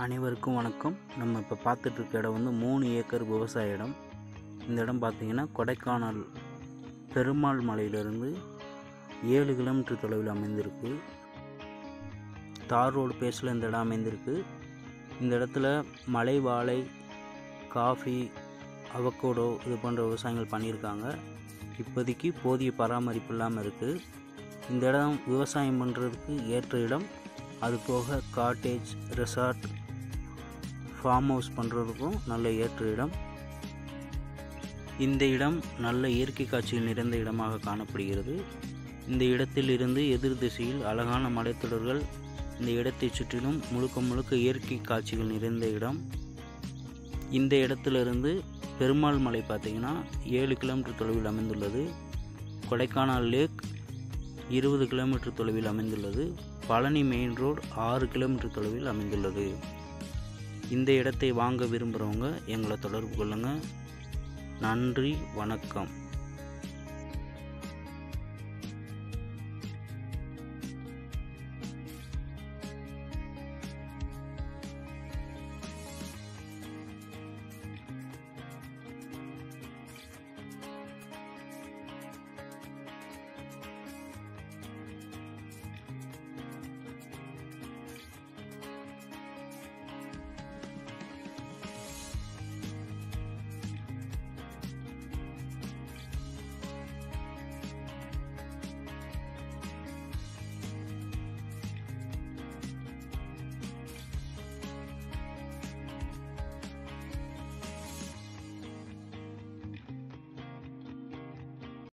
அனைவருக்கும் வணக்கம். நம்ம இப்போ பார்த்துட்ருக்க இடம் வந்து 3 ஏக்கர் விவசாய இடம். இந்த இடம் பார்த்திங்கன்னா கொடைக்கானல் பெருமாள் மலையிலிருந்து 7 கிலோமீட்டர் தொலைவில் அமைந்திருக்கு. தார் ரோடு பேஸில் இந்த இடம் அமைந்திருக்கு. இந்த இடத்துல மலை வாழை, காஃபி, அவகோடோ இது போன்ற விவசாயங்கள் பண்ணியிருக்காங்க. இப்போதைக்கு போதிய பராமரிப்பு இல்லாமல் இருக்குது. இந்த இடம் விவசாயம் பண்ணுறதுக்கு ஏற்ற இடம். அது போக காட்டேஜ், ரெசார்ட், ஃபார்ம் ஹவுஸ் பண்ணுறதுக்கும் நல்ல ஏற்ற இடம். இந்த இடம் நல்ல இயற்கை காட்சிகள் நிறைந்த இடமாக காணப்படுகிறது. இந்த இடத்தில் இருந்து எதிர் திசையில் அழகான மலைத்தொடர்கள். இந்த இடத்தை சுற்றிலும் முழுக்க இயற்கை காட்சிகள் நிறைந்த இடம். இந்த இடத்திலிருந்து பெருமாள் மலை பார்த்திங்கன்னா 7 கிலோமீட்டர் தொலைவில் அமைந்துள்ளது. கொடைக்கானல் லேக் 20 கிலோமீட்டர் தொலைவில் அமைந்துள்ளது. பழனி மெயின் ரோடு 6 கிலோமீட்டர் தொலைவில் அமைந்துள்ளது. இந்த இடத்தை வாங்க விரும்புகிறவங்க எங்களை தொடர்பு கொள்ளுங்கள். நன்றி, வணக்கம்.